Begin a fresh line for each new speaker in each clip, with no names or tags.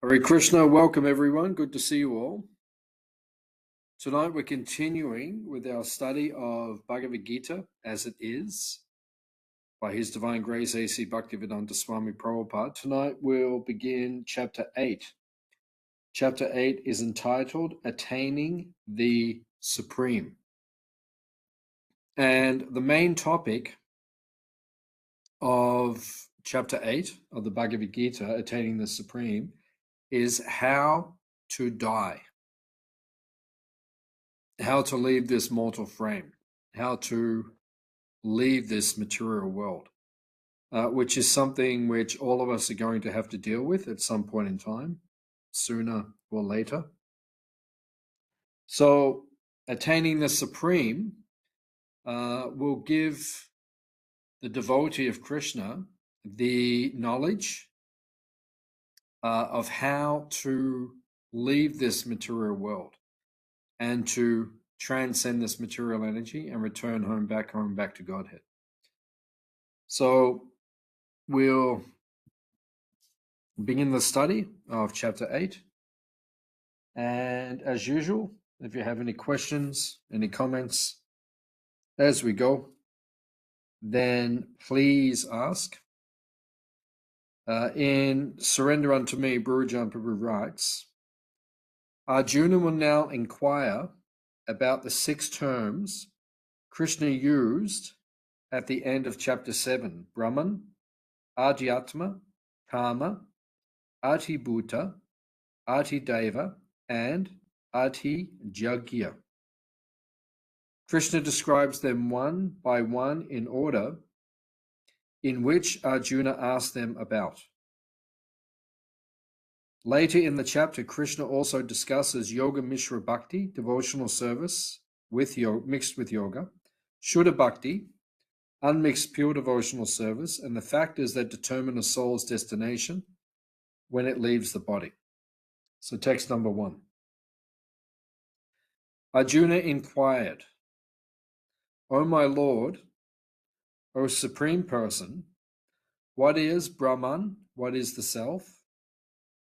Hare Krishna, welcome everyone. Good to see you all. Tonight we're continuing with our study of Bhagavad Gita as it is by His Divine Grace A.C.Bhaktivedanta Swami Prabhupada. Tonight we'll begin chapter 8. Chapter 8 is entitled Attaining the Supreme. And the main topic of chapter 8 of the Bhagavad Gita, Attaining the Supreme, is how to die, how to leave this mortal frame, how to leave this material world, which is something which all of us are going to have to deal with at some point in time, sooner or later. So attaining the Supreme will give the devotee of Krishna the knowledge of how to leave this material world and to transcend this material energy and return home back to Godhead. So we'll begin the study of chapter 8. And as usual, if you have any questions, any comments as we go, then please ask. In Surrender Unto Me, Gurujan Prabhu writes, Arjuna will now inquire about the 6 terms Krishna used at the end of chapter 7, Brahman, Adhyatma, Karma, Atibhuta, Atideva, and Atijagya. Krishna describes them one by one in order in which Arjuna asked them about. Later in the chapter, Krishna also discusses Yoga Mishra Bhakti, devotional service mixed with yoga, Shuddha Bhakti, unmixed pure devotional service, and the factors that determine a soul's destination when it leaves the body. So text number 1. Arjuna inquired, O my Lord, O Supreme Person, what is Brahman? What is the self?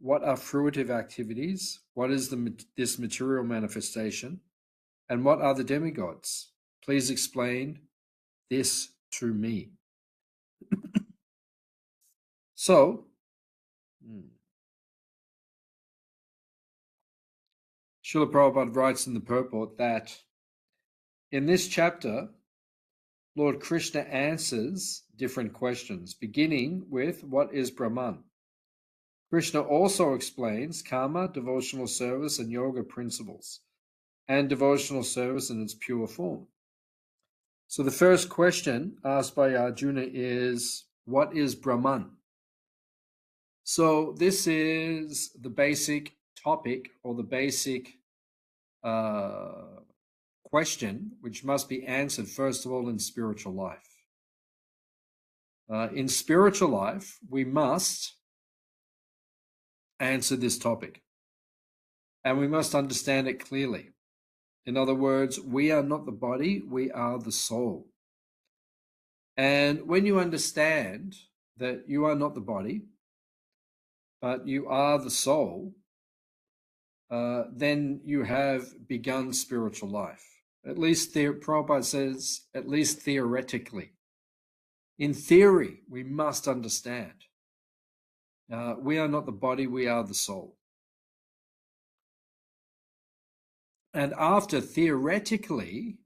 What are fruitive activities? What is this material manifestation? And what are the demigods? Please explain this to me. So, Srila Prabhupada writes in the purport that in this chapter, Lord Krishna answers different questions, beginning with what is Brahman. Krishna also explains karma, devotional service, and yoga principles, and devotional service in its pure form. So the first question asked by Arjuna is, what is Brahman? So this is the basic topic or the basic question which must be answered first of all in spiritual life. In spiritual life, we must answer this topic and we must understand it clearly. In other words, we are not the body, we are the soul. And when you understand that you are not the body, but you are the soul, then you have begun spiritual life. At least Prabhupada says, at least theoretically. In theory, we must understand. We are not the body, we are the soul. And after theoretically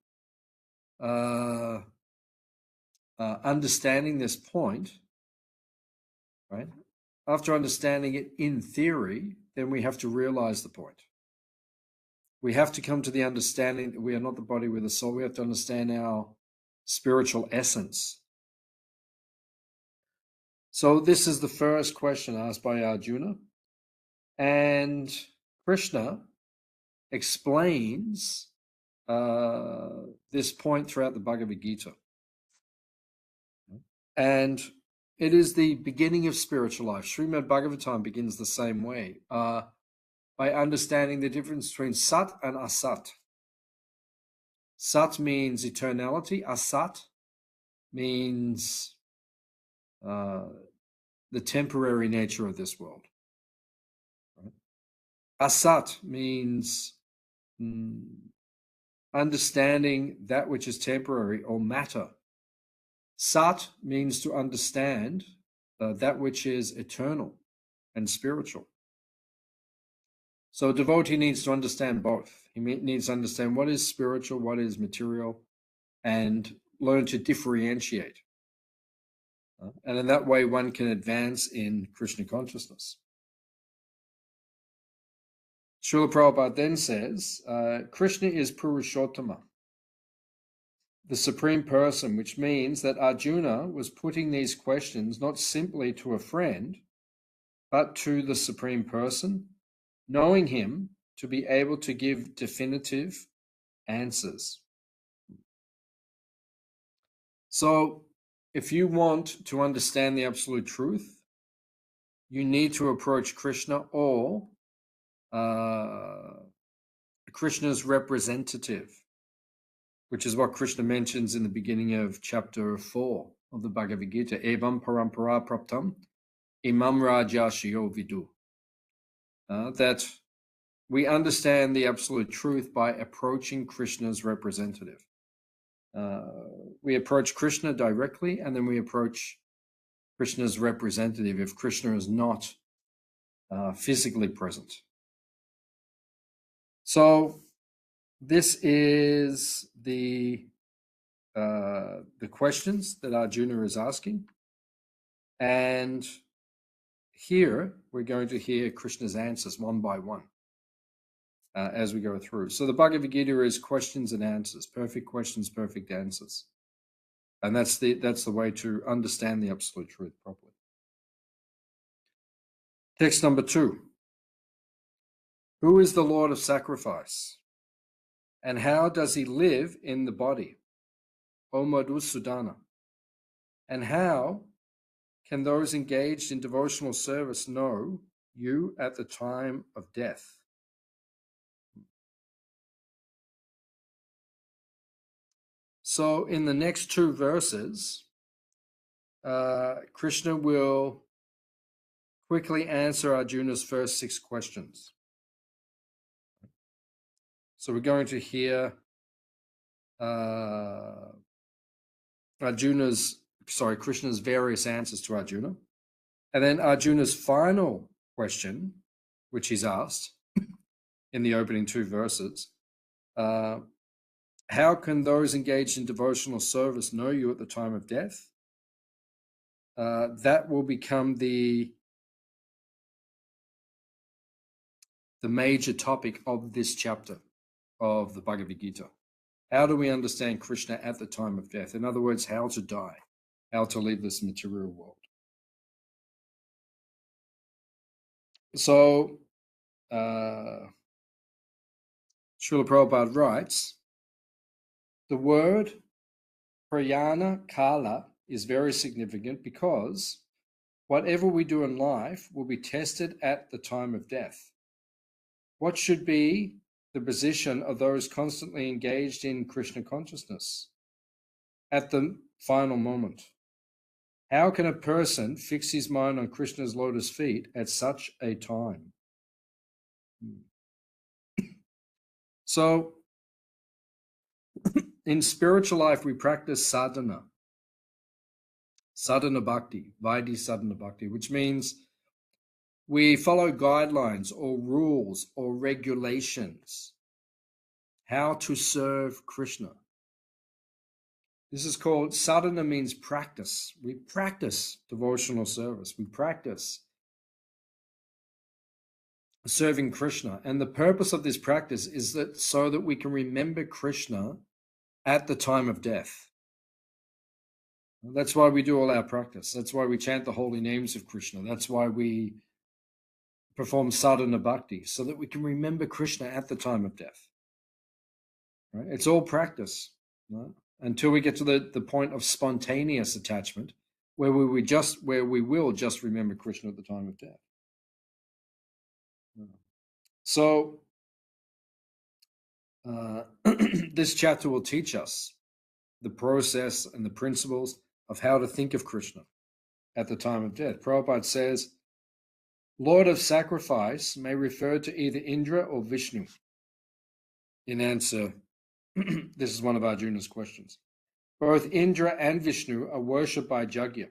understanding this point, right? After understanding it in theory, then we have to realize the point. We have to come to the understanding that we are not the body, we're the soul. We have to understand our spiritual essence. So this is the first question asked by Arjuna. And Krishna explains this point throughout the Bhagavad Gita. And it is the beginning of spiritual life. Srimad Bhagavatam begins the same way, by understanding the difference between Sat and Asat. Sat means eternality. Asat means the temporary nature of this world. Asat means understanding that which is temporary or matter. Sat means to understand that which is eternal and spiritual. So a devotee needs to understand both. He needs to understand what is spiritual, what is material, and learn to differentiate. And in that way, one can advance in Krishna consciousness. Srila Prabhupada then says, Krishna is Purushottama, the Supreme Person, which means that Arjuna was putting these questions not simply to a friend, but to the Supreme Person, knowing him to be able to give definitive answers. So, if you want to understand the absolute truth, you need to approach Krishna or Krishna's representative, which is what Krishna mentions in the beginning of chapter 4 of the Bhagavad Gita. Evam parampara praptam imam rajashiyo vidu. That we understand the absolute truth by approaching Krishna's representative. We approach Krishna directly, and then we approach Krishna's representative if Krishna is not physically present. So this is the questions that Arjuna is asking, and here we're going to hear Krishna's answers one by one as we go through. So the Bhagavad Gita is questions and answers, perfect questions, perfect answers, and that's the way to understand the absolute truth properly. Text number 2. Who is the Lord of sacrifice? And how does he live in the body? O Madhusudana. And how can those engaged in devotional service know you at the time of death? So in the next 2 verses, Krishna will quickly answer Arjuna's first 6 questions. So we're going to hear Krishna's various answers to Arjuna. And then Arjuna's final question, which he's asked in the opening 2 verses, how can those engaged in devotional service know you at the time of death? That will become the major topic of this chapter of the Bhagavad Gita. How do we understand Krishna at the time of death? In other words, how to die, how to leave this material world. So, Srila Prabhupada writes, the word prayana kala is very significant because whatever we do in life will be tested at the time of death. What should be the position of those constantly engaged in Krishna consciousness at the final moment? How can a person fix his mind on Krishna's lotus feet at such a time? So, in spiritual life, we practice sadhana bhakti, Vaidhi sadhana bhakti, which means we follow guidelines or rules or regulations, how to serve Krishna. This is called, sadhana means practice. We practice devotional service. We practice serving Krishna. And the purpose of this practice is that so that we can remember Krishna at the time of death. That's why we do all our practice. That's why we chant the holy names of Krishna. That's why we perform sadhana bhakti, so that we can remember Krishna at the time of death. Right? It's all practice, right? Until we get to the point of spontaneous attachment, where we will just remember Krishna at the time of death. So this chapter will teach us the process and the principles of how to think of Krishna at the time of death. Prabhupada says, Lord of sacrifice may refer to either Indra or Vishnu. In answer, this is one of Arjuna's questions. Both Indra and Vishnu are worshipped by Jagya.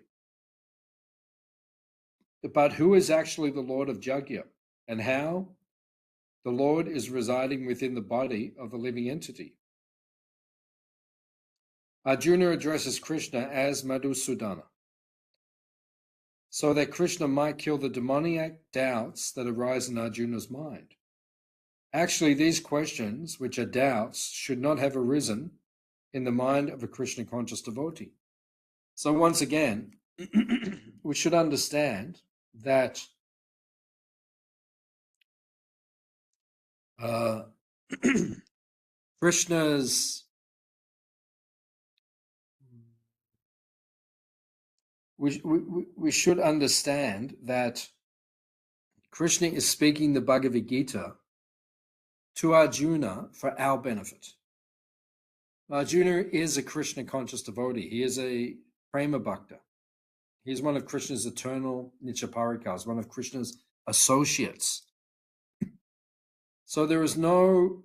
But who is actually the Lord of Jagya, and how the Lord is residing within the body of the living entity? Arjuna addresses Krishna as Madhusudana, so that Krishna might kill the demoniac doubts that arise in Arjuna's mind. Actually, these questions, which are doubts, should not have arisen in the mind of a Krishna conscious devotee. So once again, we should understand that Krishna's we should understand that Krishna is speaking the Bhagavad Gita to Arjuna for our benefit. Arjuna is a Krishna conscious devotee. He is a Prema Bhakta. He is one of Krishna's eternal Nityaparikas, one of Krishna's associates. So there is no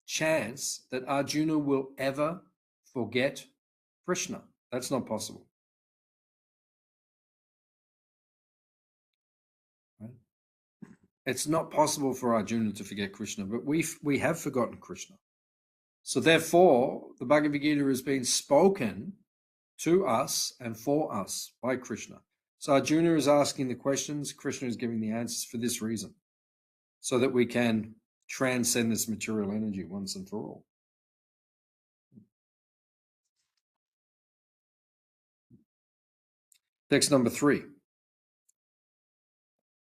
chance that Arjuna will ever forget Krishna. That's not possible. Right? It's not possible for Arjuna to forget Krishna, but we have forgotten Krishna. So therefore, the Bhagavad Gita is being spoken to us and for us by Krishna. So Arjuna is asking the questions, Krishna is giving the answers for this reason, so that we can transcend this material energy once and for all. Text number 3.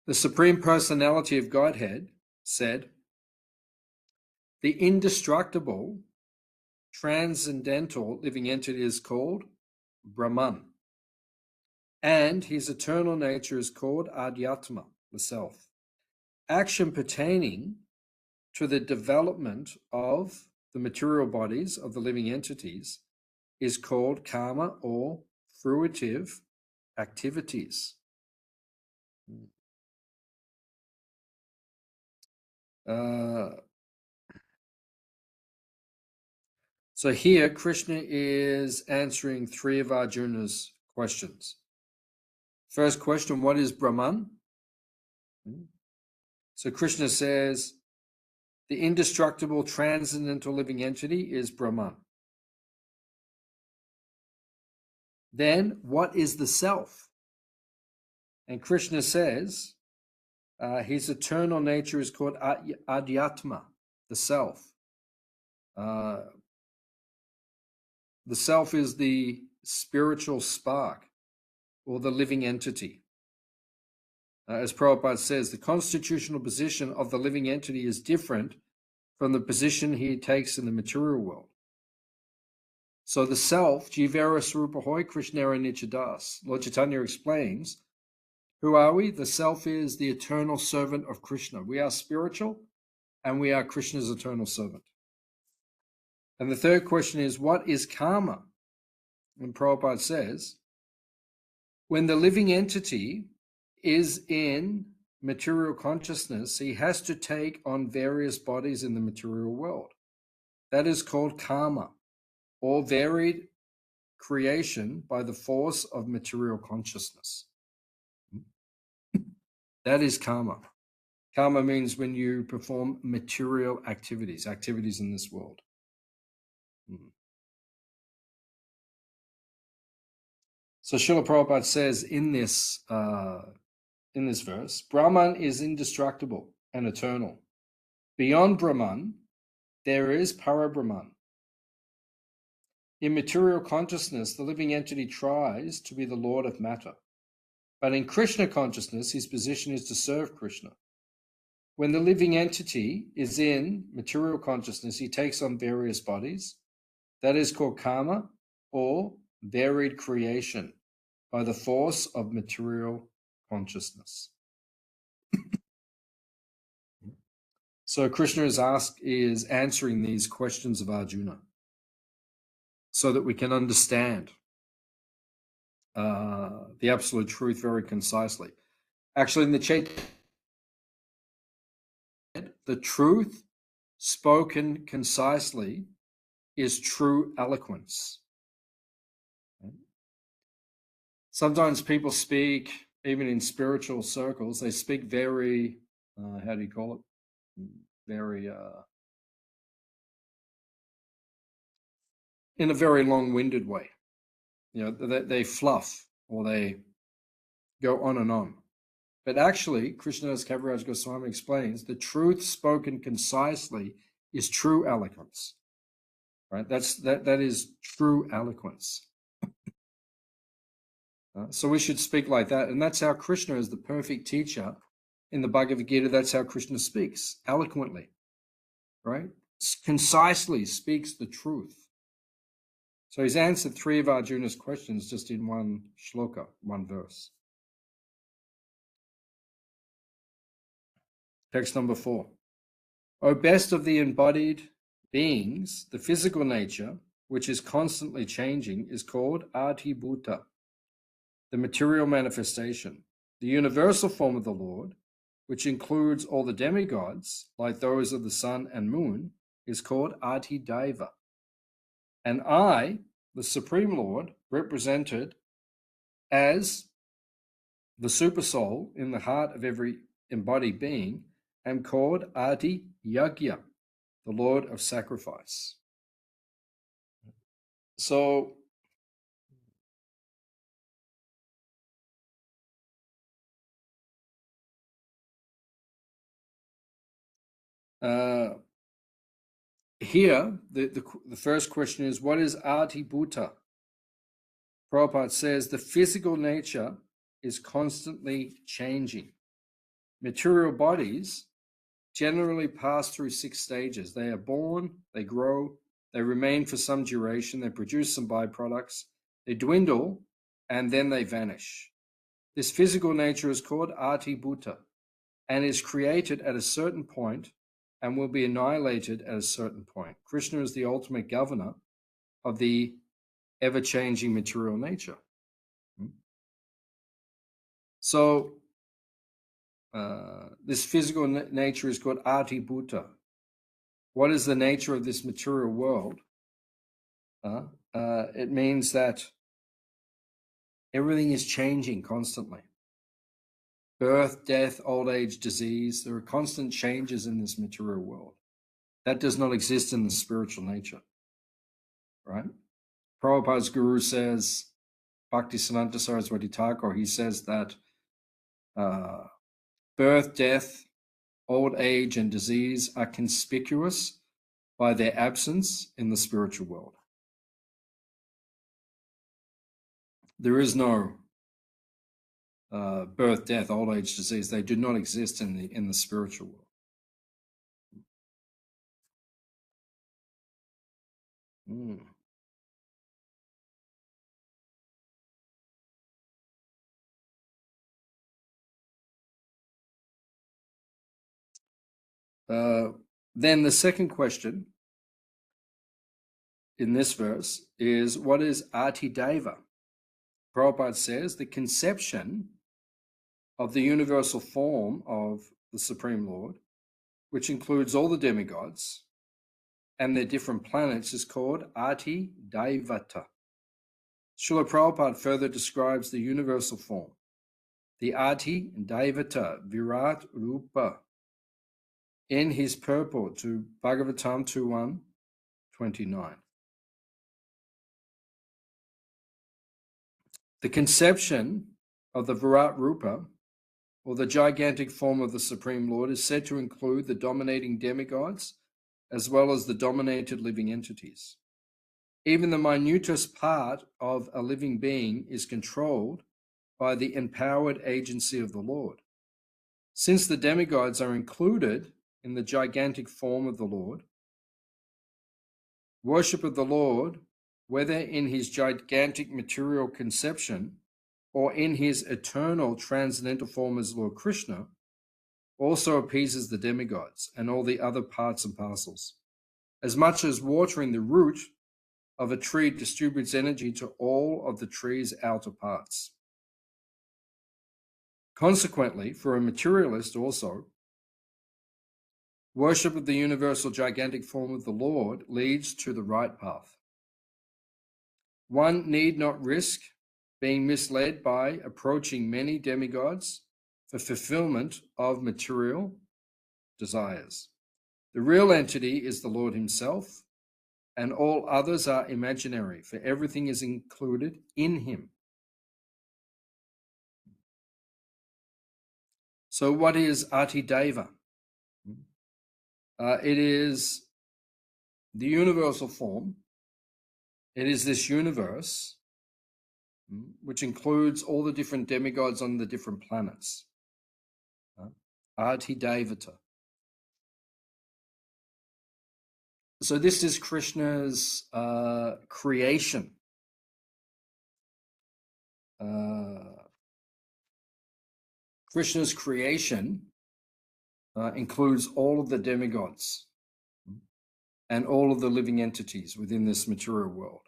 The Supreme Personality of Godhead said, the indestructible, transcendental living entity is called Brahman, and his eternal nature is called Adhyatma, the self. Action pertaining to the development of the material bodies of the living entities is called karma or fruitive activities. So here Krishna is answering 3 of Arjuna's questions. First question, what is Brahman? So Krishna says, the indestructible transcendental living entity is Brahman. Then what is the self? And Krishna says, his eternal nature is called Adhyatma, the self. The self is the spiritual spark or the living entity. As Prabhupada says, the constitutional position of the living entity is different from the position he takes in the material world. So the self, Jivera Swarupa Hoy Krishnera Nichadas, Lord Chaitanya explains, who are we? The self is the eternal servant of Krishna. We are spiritual and we are Krishna's eternal servant. And the third question is, what is karma? And Prabhupada says, when the living entity is in material consciousness, he has to take on various bodies in the material world. That is called karma, or varied creation by the force of material consciousness. That is karma. Karma means when you perform material activities in this world. So Srila Prabhupada says in this verse, Brahman is indestructible and eternal. Beyond Brahman, there is Parabrahman. In material consciousness, the living entity tries to be the Lord of matter. But in Krishna consciousness, his position is to serve Krishna. When the living entity is in material consciousness, he takes on various bodies. That is called karma, or varied creation, by the force of material consciousness. So Krishna is answering these questions of Arjuna so that we can understand the absolute truth very concisely. Actually, in the the truth spoken concisely is true eloquence. Sometimes people speak, even in spiritual circles, they speak very, how do you call it? Very, in a very long-winded way. You know, they fluff or they go on and on. But actually, Krishnadas Kaviraj Goswami explains the truth spoken concisely is true eloquence. Right? That is true eloquence. So we should speak like that, and that's how Krishna is the perfect teacher. In the Bhagavad Gita, that's how Krishna speaks, eloquently, right? Concisely speaks the truth. So he's answered 3 of Arjuna's questions just in one shloka, one verse. Text number 4. O best of the embodied beings, the physical nature, which is constantly changing, is called Adhibhuta, the material manifestation. The universal form of the Lord, which includes all the demigods, like those of the sun and moon, is called Adhidaiva. And I, the Supreme Lord, represented as the Supersoul in the heart of every embodied being, am called Adi Yagya, the Lord of Sacrifice. So, here, the first question is, what is Adhibhuta? Prabhupada says the physical nature is constantly changing. Material bodies generally pass through 6 stages. They are born, they grow, they remain for some duration, they produce some byproducts, they dwindle, and then they vanish. This physical nature is called Adhibhuta and is created at a certain point and will be annihilated at a certain point. Krishna is the ultimate governor of the ever-changing material nature. So this physical nature is called Adhibhuta. What is the nature of this material world? It means that everything is changing constantly. Birth, death, old age, disease, there are constant changes in this material world. That does not exist in the spiritual nature, right? Prabhupada's guru says, Bhaktisiddhanta Saraswati Thakur, he says that birth, death, old age, and disease are conspicuous by their absence in the spiritual world. There is no birth, death, old age, disease. They do not exist in the spiritual world. Then the second question in this verse is, what is Adhidaiva? Prabhupada says the conception of the universal form of the Supreme Lord, which includes all the demigods and their different planets, is called Adhidaivata. Srila Prabhupada further describes the universal form, the Adhidaivata Virat Rupa, in his purport to Bhagavatam 2.1.29. The conception of the Virat Rupa, or the gigantic form of the Supreme Lord, is said to include the dominating demigods as well as the dominated living entities. Even the minutest part of a living being is controlled by the empowered agency of the Lord. Since the demigods are included in the gigantic form of the Lord, worship of the Lord, whether in his gigantic material conception or in his eternal transcendental form as Lord Krishna, also appeases the demigods and all the other parts and parcels, as much as watering the root of a tree distributes energy to all of the tree's outer parts. Consequently, for a materialist also, Worship of the universal gigantic form of the Lord leads to the right path. One need not risk being misled by approaching many demigods for fulfillment of material desires. The real entity is the Lord Himself, and all others are imaginary, for everything is included in Him. So what is Adideva? It is the universal form. It is this universe, which includes all the different demigods on the different planets. Adidevata. So this is Krishna's creation. Krishna's creation includes all of the demigods and all of the living entities within this material world.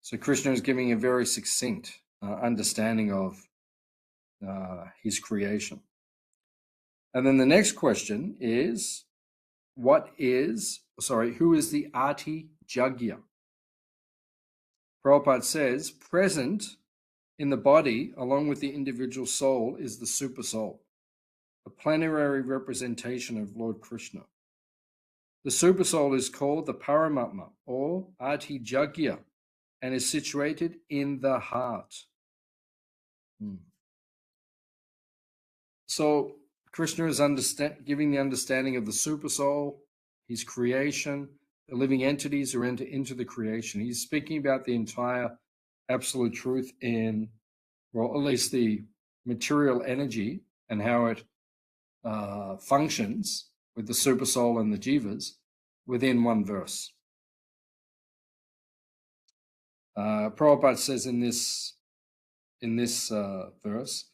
So Krishna is giving a very succinct understanding of his creation. And then the next question is, who is the Ati Jagya? Prabhupada says, present in the body, along with the individual soul, is the super soul, a plenary representation of Lord Krishna. The super soul is called the Paramatma, or Ati Jagya, and is situated in the heart. So Krishna is giving the understanding of the super soul, his creation, the living entities who enter into the creation. He's speaking about the entire absolute truth in, well, at least the material energy and how it functions with the super soul and the jivas within one verse. Prabhupada says in this verse,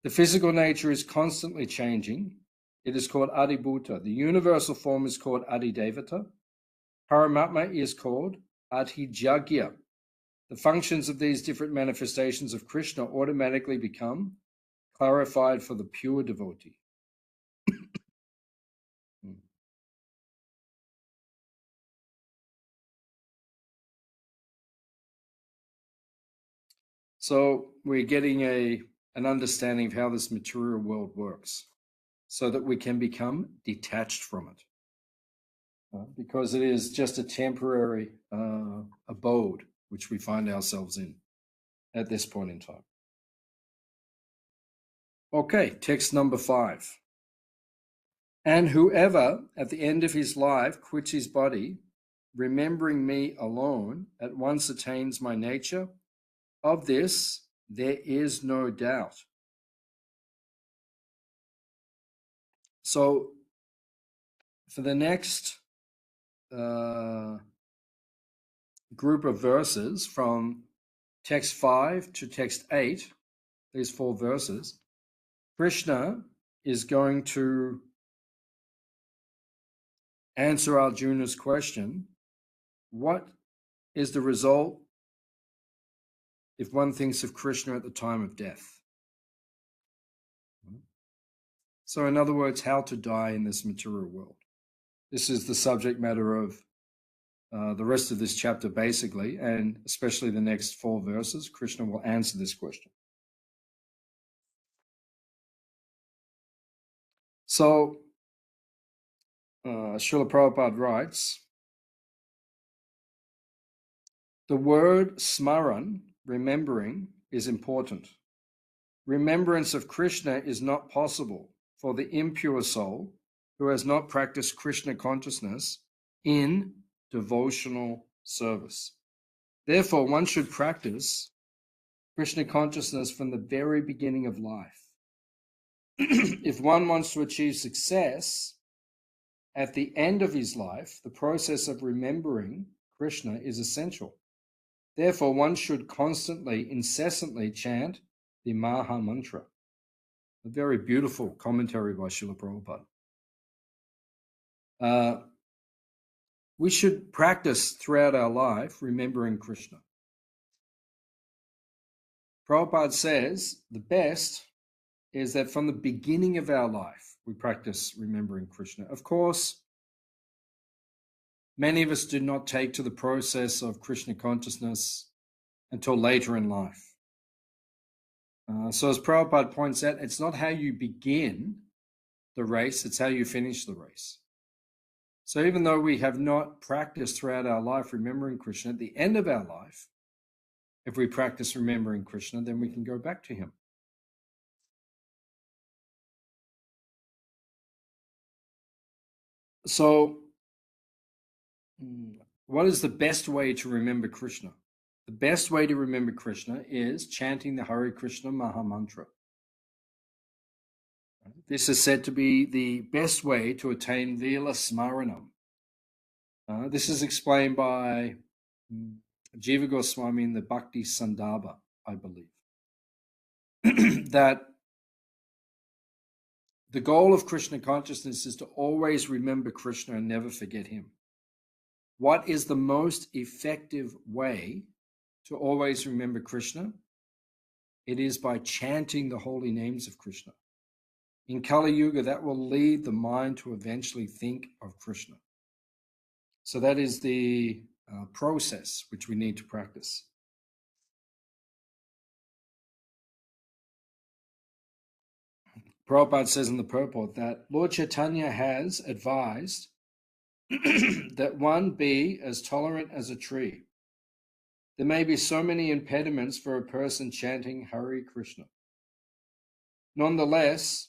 the physical nature is constantly changing. It is called Adibhuta. The universal form is called Adidevata. Paramatma is called Adhijagya. The functions of these different manifestations of Krishna automatically become clarified for the pure devotee. So we're getting an understanding of how this material world works so that we can become detached from it. Because it is just a temporary abode which we find ourselves in at this point in time. Okay, text number 5. And whoever at the end of his life quits his body, remembering me alone, at once attains my nature. Of this there is no doubt. So for the next group of verses, from text 5 to text 8, these 4 verses, Krishna is going to answer Arjuna's question, what is the result if one thinks of Krishna at the time of death? So in other words, how to die in this material world. This is the subject matter of the rest of this chapter basically, and especially the next 4 verses. Krishna will answer this question. So Srila Prabhupada writes, the word smaran, remembering, is important. Remembrance of Krishna is not possible for the impure soul who has not practiced Krishna consciousness in devotional service. Therefore, one should practice Krishna consciousness from the very beginning of life. If one wants to achieve success at the end of his life, the process of remembering Krishna is essential. Therefore, one should constantly, incessantly chant the Maha Mantra. A very beautiful commentary by Srila Prabhupada. We should practice throughout our life remembering Krishna. Prabhupada says the best is that from the beginning of our life, we practice remembering Krishna. Of course, many of us do not take to the process of Krishna consciousness until later in life. So as Prabhupada points out, it's not how you begin the race, it's how you finish the race. So even though we have not practiced throughout our life remembering Krishna, at the end of our life, if we practice remembering Krishna, then we can go back to him. So what is the best way to remember Krishna? The best way to remember Krishna is chanting the Hare Krishna Maha Mantra. This is said to be the best way to attain Vila Smaranam. This is explained by Jiva Goswami in the Bhakti Sandarbha, I believe. That the goal of Krishna consciousness is to always remember Krishna and never forget him. What is the most effective way to always remember Krishna? It is by chanting the holy names of Krishna. In Kali Yuga, that will lead the mind to eventually think of Krishna. So that is the process which we need to practice. Prabhupada says in the purport that Lord Chaitanya has advised that one be as tolerant as a tree. There may be so many impediments for a person chanting Hare Krishna. Nonetheless,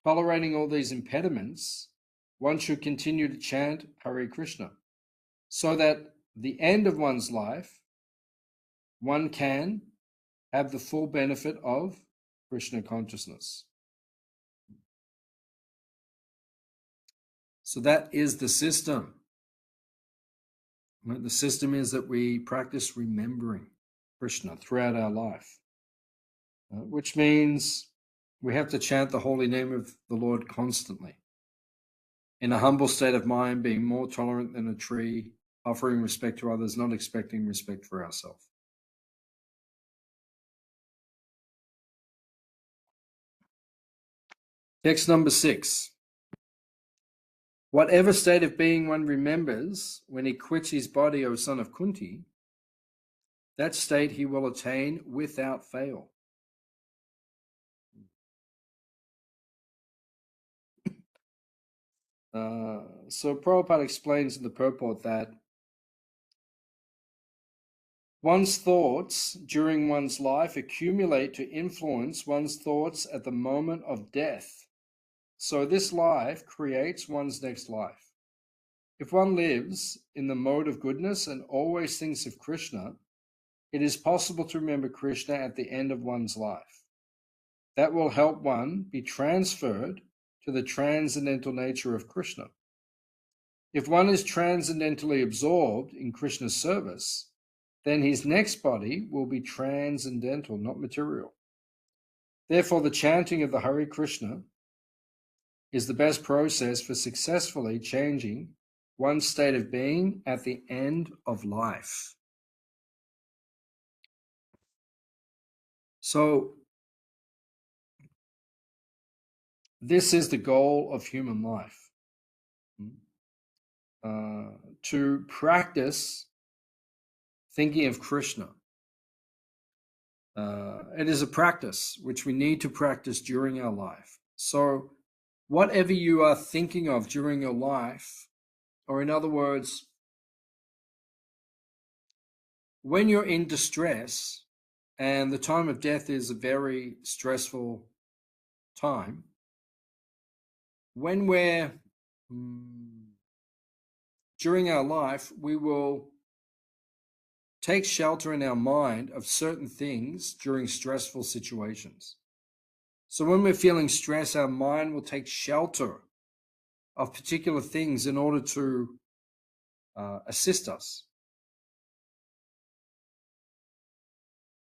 tolerating all these impediments, one should continue to chant Hare Krishna, so that the end of one's life, one can have the full benefit of Krishna consciousness. So that is the system. The system is that we practice remembering Krishna throughout our life, which means we have to chant the holy name of the Lord constantly. In a humble state of mind, being more tolerant than a tree, offering respect to others, not expecting respect for ourselves. Text number 6. Whatever state of being one remembers when he quits his body, O son of Kunti, that state he will attain without fail. So Prabhupada explains in the purport that one's thoughts during one's life accumulate to influence one's thoughts at the moment of death. So this life creates one's next life. If one lives in the mode of goodness and always thinks of Krishna, it is possible to remember Krishna at the end of one's life. That will help one be transferred to the transcendental nature of Krishna. If one is transcendentally absorbed in Krishna's service, then his next body will be transcendental, not material. Therefore, the chanting of the Hare Krishna is the best process for successfully changing one's state of being at the end of life. So, this is the goal of human life. To practice thinking of Krishna. It is a practice which we need to practice during our life. So whatever you are thinking of during your life, or in other words, when you're in distress, and the time of death is a very stressful time, when we're during our life, we will take shelter in our mind of certain things during stressful situations. So when we're feeling stress, our mind will take shelter of particular things in order to assist us,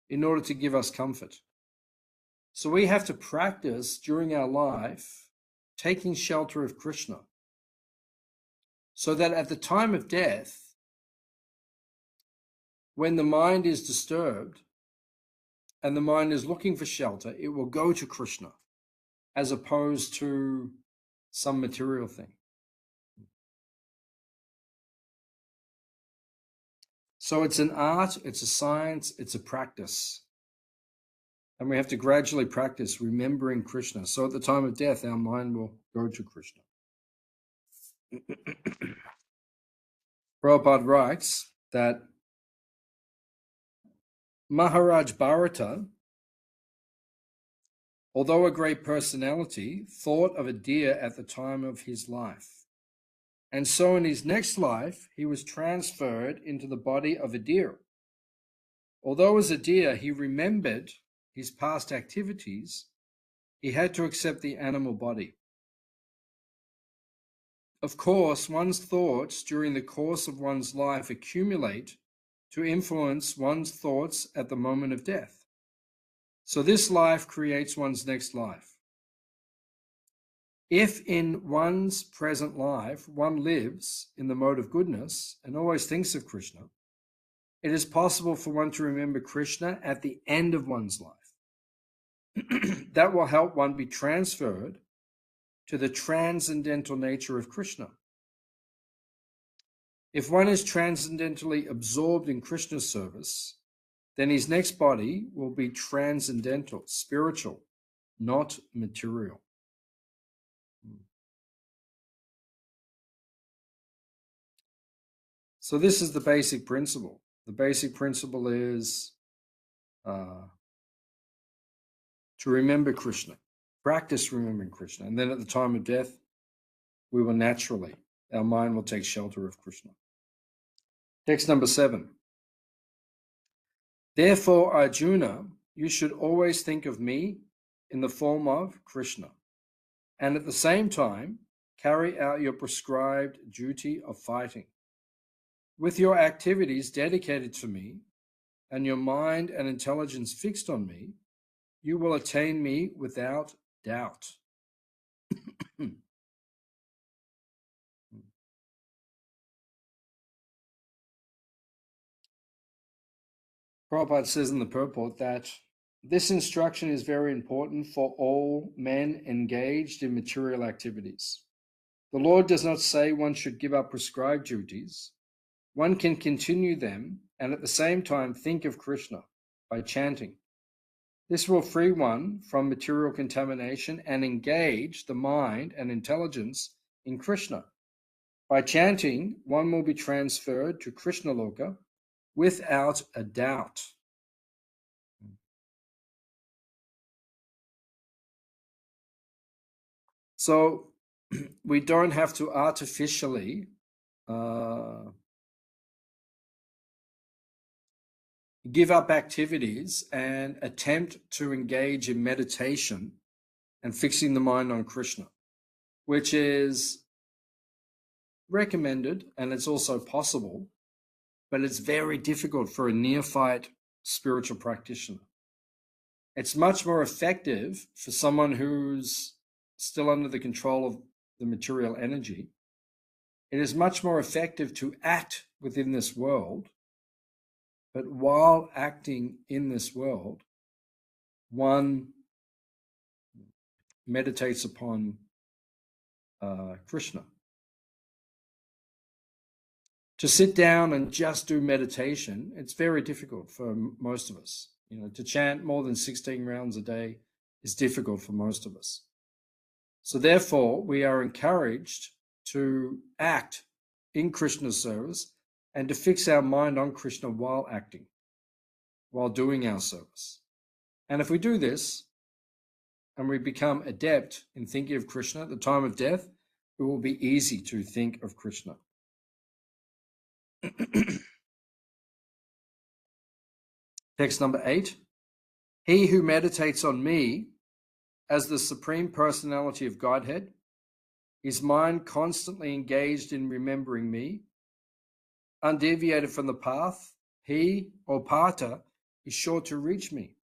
in order to give us comfort. So we have to practice during our life taking shelter of Krishna, so that at the time of death, when the mind is disturbed and the mind is looking for shelter, it will go to Krishna. as opposed to some material thing. So it's an art, it's a science, it's a practice. And we have to gradually practice remembering Krishna. So at the time of death, our mind will go to Krishna. Prabhupada writes that Maharaj Bharata, although a great personality, thought of a deer at the time of his life. And so in his next life, he was transferred into the body of a deer. Although as a deer, he remembered his past activities, he had to accept the animal body. Of course, one's thoughts during the course of one's life accumulate to influence one's thoughts at the moment of death. So this life creates one's next life. If in one's present life one lives in the mode of goodness and always thinks of Krishna, it is possible for one to remember Krishna at the end of one's life. That will help one be transferred to the transcendental nature of Krishna. If one is transcendentally absorbed in Krishna's service, then his next body will be transcendental, spiritual, not material. So this is the basic principle. The basic principle is to remember Krishna, practice remembering Krishna, and then at the time of death, we will naturally, our mind will take shelter of Krishna. Text number 7. Therefore, Arjuna, you should always think of me in the form of Krishna, and at the same time, carry out your prescribed duty of fighting. With your activities dedicated to me, and your mind and intelligence fixed on me, you will attain me without doubt. Prabhupada says in the purport that this instruction is very important for all men engaged in material activities. The Lord does not say one should give up prescribed duties. One can continue them and at the same time think of Krishna by chanting. This will free one from material contamination and engage the mind and intelligence in Krishna. By chanting, one will be transferred to Krishna Loka without a doubt. So we don't have to artificially give up activities and attempt to engage in meditation and fixing the mind on Krishna, which is recommended and it's also possible, but it's very difficult for a neophyte spiritual practitioner. It's much more effective for someone who's still under the control of the material energy. It is much more effective to act within this world, but while acting in this world, one meditates upon Krishna. To sit down and just do meditation, it's very difficult for most of us. To chant more than 16 rounds a day is difficult for most of us. So therefore, we are encouraged to act in Krishna's service and to fix our mind on Krishna while acting, while doing our service. And if we do this, and we become adept in thinking of Krishna at the time of death, it will be easy to think of Krishna. Text number 8. He who meditates on me as the Supreme Personality of Godhead, his mind constantly engaged in remembering me, undeviated from the path, he, or Pata, is sure to reach me.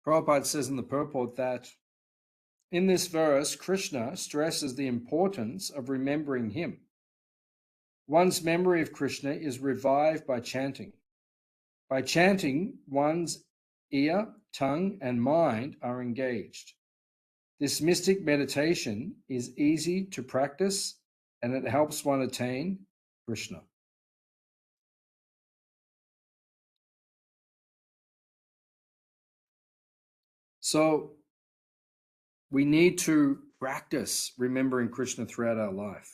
Prabhupada says in the purport that in this verse, Krishna stresses the importance of remembering him. One's memory of Krishna is revived by chanting. By chanting, one's ear, tongue, and mind are engaged. This mystic meditation is easy to practice and it helps one attain Krishna. So we need to practice remembering Krishna throughout our life.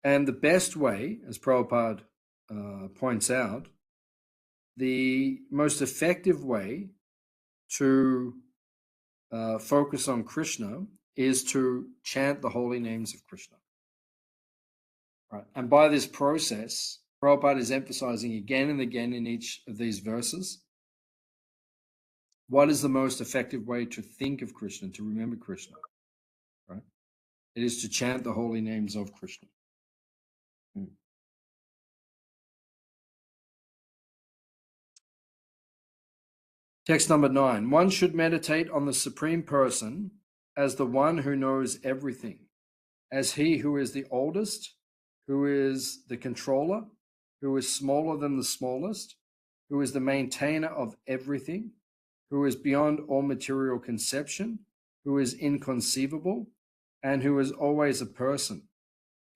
And the best way, as Prabhupada points out, the most effective way to focus on Krishna is to chant the holy names of Krishna. Right. And by this process, Prabhupada is emphasizing again and again in each of these verses, what is the most effective way to think of Krishna, to remember Krishna? Right? It is to chant the holy names of Krishna. Text number 9. One should meditate on the Supreme Person as the one who knows everything, as he who is the oldest, who is the controller, who is smaller than the smallest, who is the maintainer of everything, who is beyond all material conception, who is inconceivable, and who is always a person.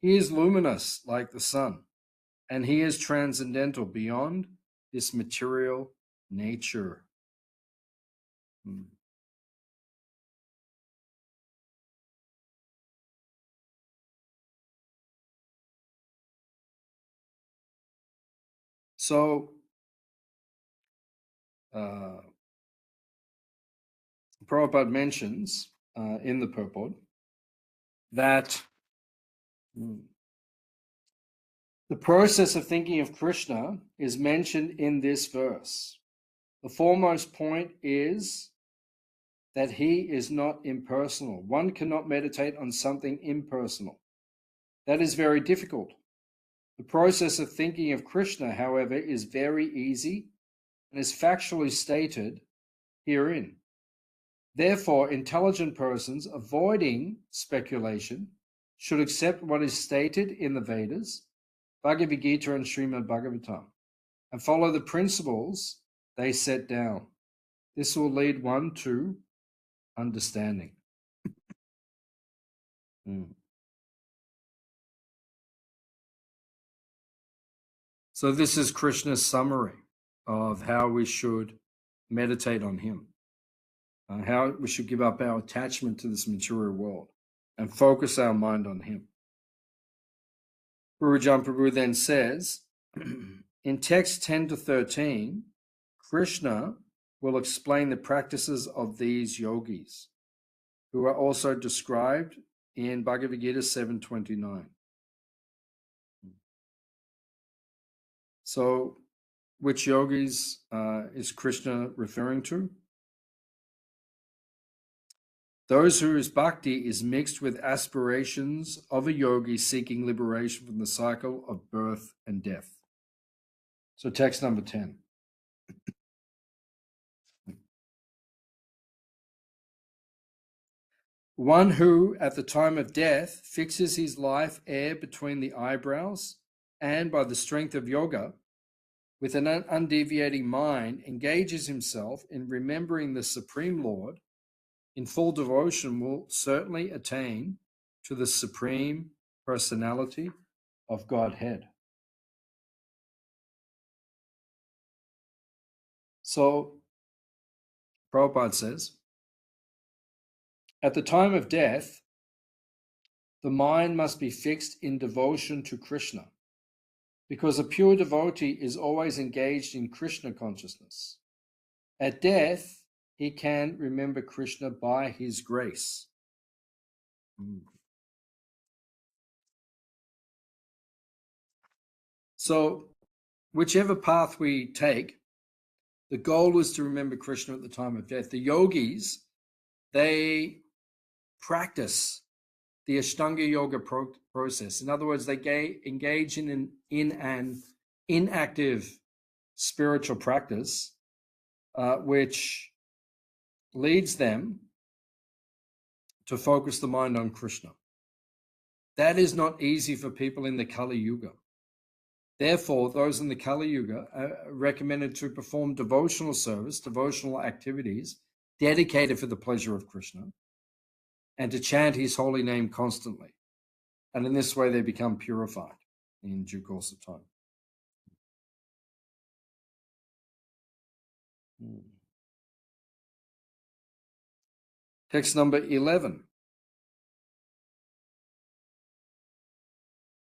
He is luminous like the sun, and he is transcendental beyond this material nature. So, Prabhupada mentions in the purport that the process of thinking of Krishna is mentioned in this verse. The foremost point is that he is not impersonal. One cannot meditate on something impersonal. That is very difficult. The process of thinking of Krishna, however, is very easy and is factually stated herein. Therefore, intelligent persons avoiding speculation should accept what is stated in the Vedas, Bhagavad Gita and Srimad Bhagavatam, and follow the principles they set down. This will lead one to understanding. So this is Krishna's summary of how we should meditate on him, how we should give up our attachment to this material world and focus our mind on him. Gurujan Prabhu then says, in text 10 to 13, Krishna will explain the practices of these yogis, who are also described in Bhagavad Gita 7:29. So, which yogis is Krishna referring to? Those whose bhakti is mixed with aspirations of a yogi seeking liberation from the cycle of birth and death. So text number 10. One who, at the time of death, fixes his life air between the eyebrows and, by the strength of yoga, with an undeviating mind, engages himself in remembering the Supreme Lord, in full devotion will certainly attain to the Supreme Personality of Godhead. So, Prabhupada says, at the time of death, the mind must be fixed in devotion to Krishna, because a pure devotee is always engaged in Krishna consciousness. At death, he can remember Krishna by his grace. So, whichever path we take, the goal is to remember Krishna at the time of death. The yogis, they practice the Ashtanga Yoga process. In other words, they engage in an inactive spiritual practice, which leads them to focus the mind on Krishna. That is not easy for people in the Kali Yuga. Therefore, those in the Kali Yuga are recommended to perform devotional service, devotional activities dedicated for the pleasure of Krishna, and to chant his holy name constantly. And in this way, they become purified in due course of time. Text number 11.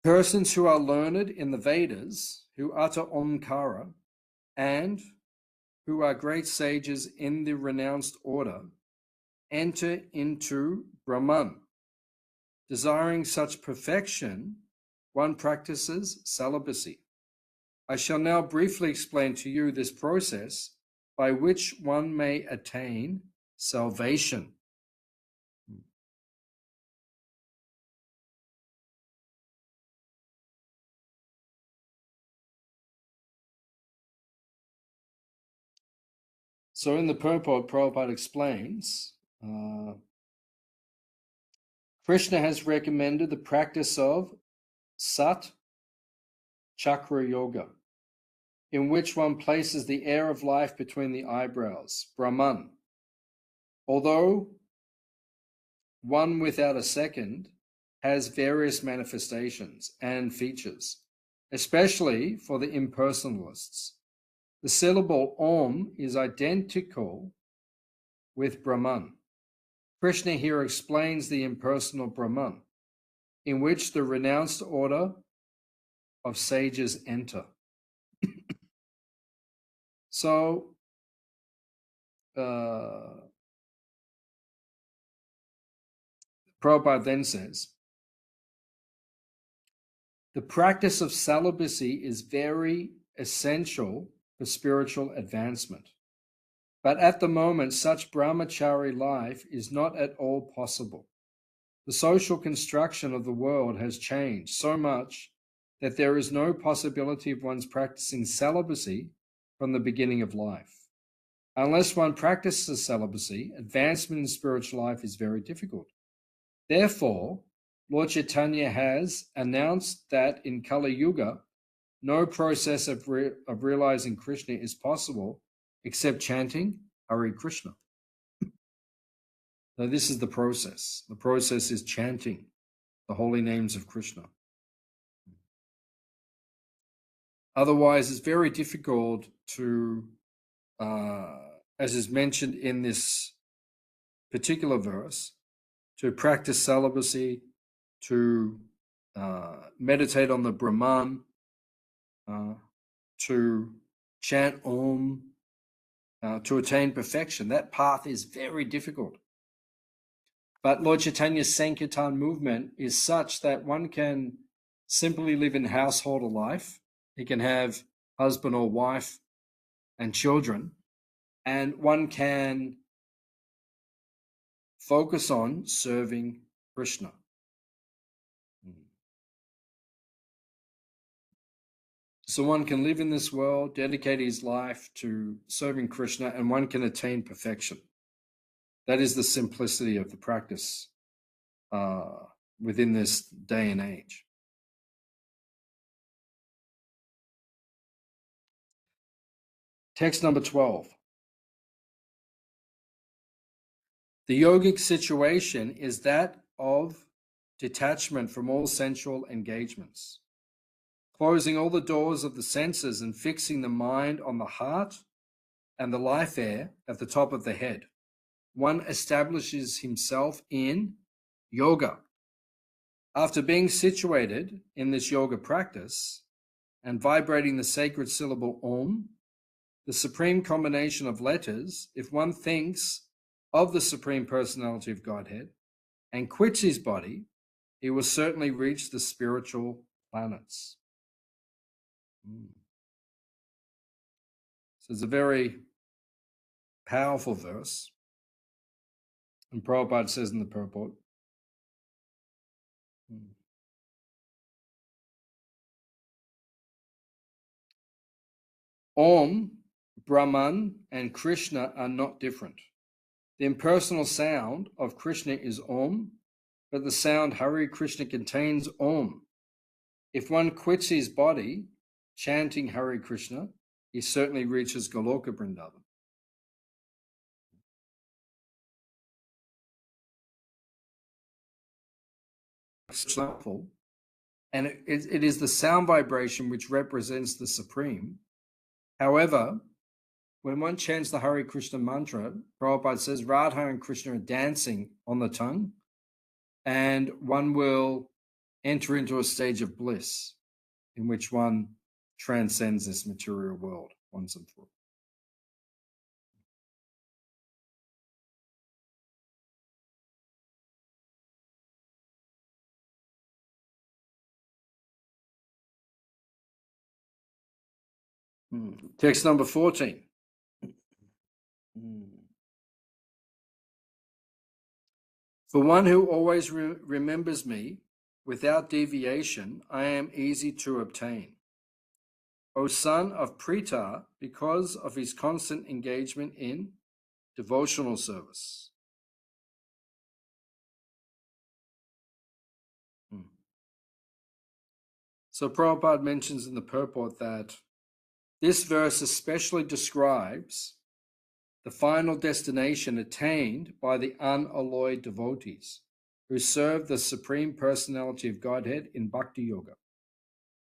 Persons who are learned in the Vedas, who utter Omkara, and who are great sages in the renounced order, enter into Brahman. Desiring such perfection, one practices celibacy. I shall now briefly explain to you this process by which one may attain salvation. So in the purport, Prabhupada explains, Krishna has recommended the practice of Sat Chakra Yoga, in which one places the air of life between the eyebrows, Brahman. Although one without a second has various manifestations and features, especially for the impersonalists. The syllable Om is identical with Brahman. Krishna here explains the impersonal Brahman, in which the renounced order of sages enter. So, Prabhupada then says, the practice of celibacy is very essential for spiritual advancement. But at the moment, such brahmachari life is not at all possible. The social construction of the world has changed so much that there is no possibility of one's practicing celibacy from the beginning of life. Unless one practices celibacy, advancement in spiritual life is very difficult. Therefore, Lord Chaitanya has announced that in Kali Yuga, no process of realizing Krishna is possible except chanting Hare Krishna. So this is the process. The process is chanting the holy names of Krishna. Otherwise, it's very difficult to, as is mentioned in this particular verse, to practice celibacy, to meditate on the Brahman, to chant Om, to attain perfection. That path is very difficult. But Lord Chaitanya's Sankirtan movement is such that one can simply live in household life. He can have husband or wife and children, and one can focus on serving Krishna. So one can live in this world, dedicate his life to serving Krishna, and one can attain perfection. That is the simplicity of the practice within this day and age. Text number 12. The yogic situation is that of detachment from all sensual engagements, closing all the doors of the senses and fixing the mind on the heart and the life air at the top of the head. One establishes himself in yoga. After being situated in this yoga practice and vibrating the sacred syllable Om, the supreme combination of letters, if one thinks of the Supreme Personality of Godhead and quits his body, he will certainly reach the spiritual planets. So it's a very powerful verse. And Prabhupada says in the purport, Om, Brahman, and Krishna are not different. The impersonal sound of Krishna is Om, but the sound Hare Krishna contains Om. If one quits his body, chanting Hare Krishna, he certainly reaches Goloka Vrindavan. And it is the sound vibration which represents the Supreme. However, when one chants the Hare Krishna mantra, Prabhupada says Radha and Krishna are dancing on the tongue, and one will enter into a stage of bliss in which one transcends this material world once and for all. Text number 14. For one who always remembers me, without deviation, I am easy to obtain. O son of Prita, because of his constant engagement in devotional service. So Prabhupada mentions in the purport that this verse especially describes the final destination attained by the unalloyed devotees who serve the Supreme Personality of Godhead in Bhakti Yoga.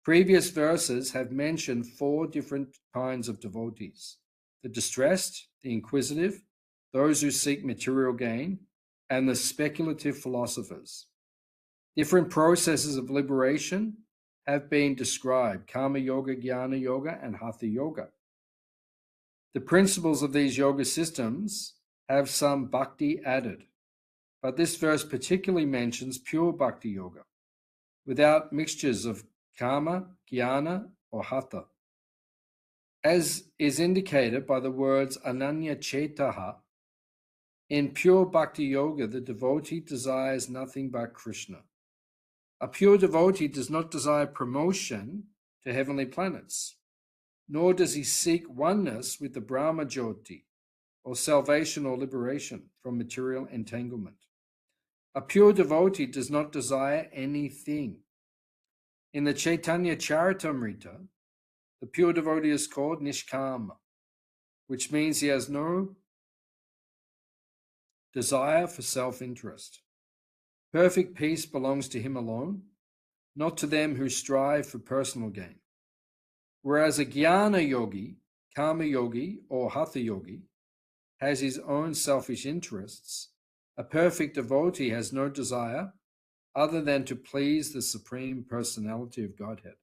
Previous verses have mentioned 4 different kinds of devotees: the distressed, the inquisitive, those who seek material gain, and the speculative philosophers. Different processes of liberation have been described: Karma Yoga, Jnana Yoga, and Hatha Yoga. The principles of these yoga systems have some bhakti added, but this verse particularly mentions pure Bhakti Yoga, without mixtures of Karma, Jnana, or Hatha. As is indicated by the words Ananya Chetaha, in pure Bhakti Yoga, the devotee desires nothing but Krishna. A pure devotee does not desire promotion to heavenly planets, nor does he seek oneness with the Brahma Jyoti, or salvation or liberation from material entanglement. A pure devotee does not desire anything. In the Chaitanya Charitamrita, the pure devotee is called Nishkama, which means he has no desire for self-interest. Perfect peace belongs to him alone, not to them who strive for personal gain. Whereas a Jnana Yogi, Karma Yogi, or Hatha Yogi has his own selfish interests, a perfect devotee has no desire other than to please the Supreme Personality of Godhead.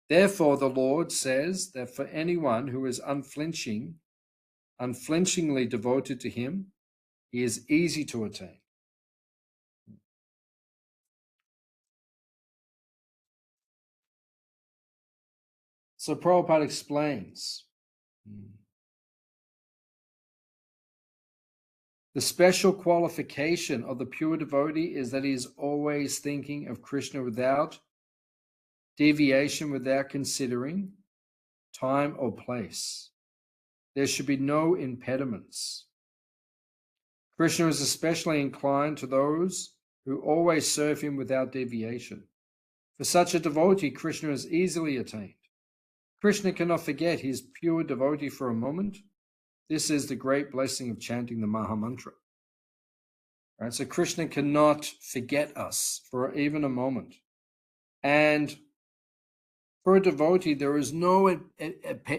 Therefore, the Lord says that for anyone who is unflinchingly devoted to him, he is easy to attain. So Prabhupada explains the special qualification of the pure devotee is that he is always thinking of Krishna without deviation, without considering time or place. There should be no impediments. Krishna is especially inclined to those who always serve him without deviation. For such a devotee, Krishna is easily attained. Krishna cannot forget his pure devotee for a moment. This is the great blessing of chanting the Maha Mantra. Right? So Krishna cannot forget us for even a moment. And for a devotee, there is no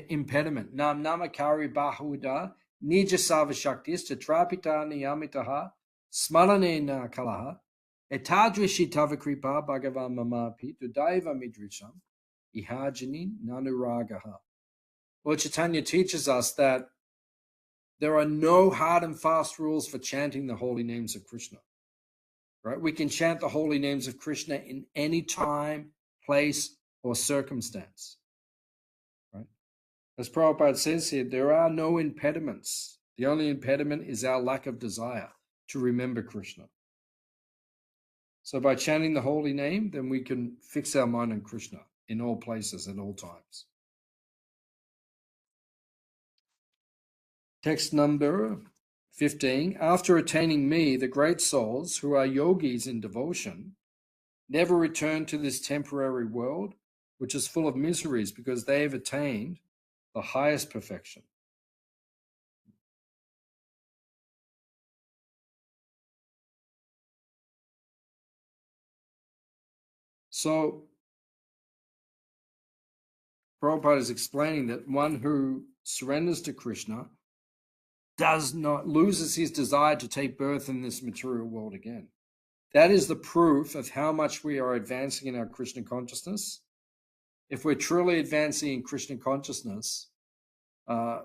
impediment. Nam namakari bahuda nija savashaktis tatrapita niyamitaha smaranena kalaha etadrishi tavakripa bhagavan mamapi tudaiva midrisham ihajani nanuragaha. Lord Chaitanya teaches us that there are no hard and fast rules for chanting the holy names of Krishna. Right? We can chant the holy names of Krishna in any time, place, or circumstance. Right? As Prabhupada says here, there are no impediments. The only impediment is our lack of desire to remember Krishna. So by chanting the holy name, then we can fix our mind on Krishna in all places at all times. Text number 15. After attaining me, the great souls who are yogis in devotion never return to this temporary world, which is full of miseries, because they have attained the highest perfection. So Prabhupada is explaining that one who surrenders to Krishna loses his desire to take birth in this material world again. That is the proof of how much we are advancing in our Krishna consciousness. If we're truly advancing in Krishna consciousness,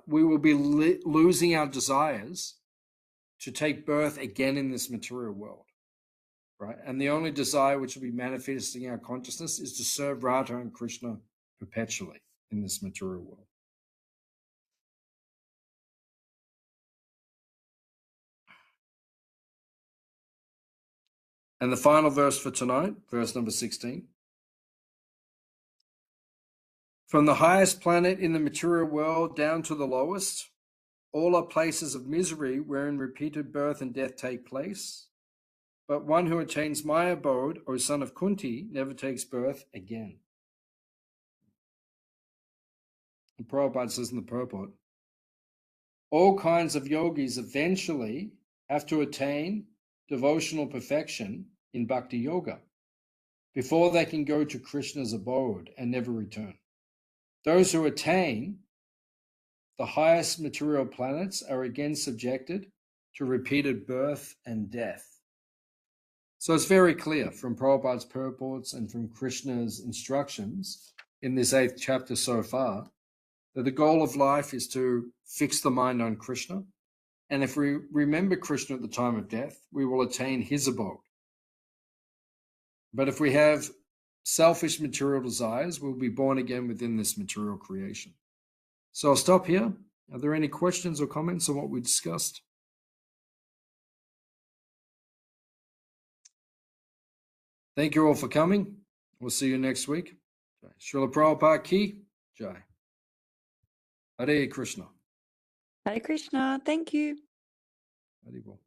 we will be losing our desires to take birth again in this material world, right? And the only desire which will be manifesting in our consciousness is to serve Radha and Krishna perpetually in this material world. And the final verse for tonight, verse number 16. From the highest planet in the material world down to the lowest, all are places of misery wherein repeated birth and death take place. But one who attains my abode, O son of Kunti, never takes birth again. And Prabhupada says in the purport, all kinds of yogis eventually have to attain devotional perfection in bhakti yoga before they can go to Krishna's abode and never return. Those who attain the highest material planets are again subjected to repeated birth and death. So it's very clear from Prabhupada's purports and from Krishna's instructions in this 8th chapter so far that the goal of life is to fix the mind on Krishna. And if we remember Krishna at the time of death, we will attain his abode. But if we have selfish material desires, we'll be born again within this material creation. So I'll stop here. Are there any questions or comments on what we discussed? Thank you all for coming. We'll see you next week. Srila Prabhupada Ki Jai. Hare Krishna.
Hare Krishna. Thank you.
Hare Bol.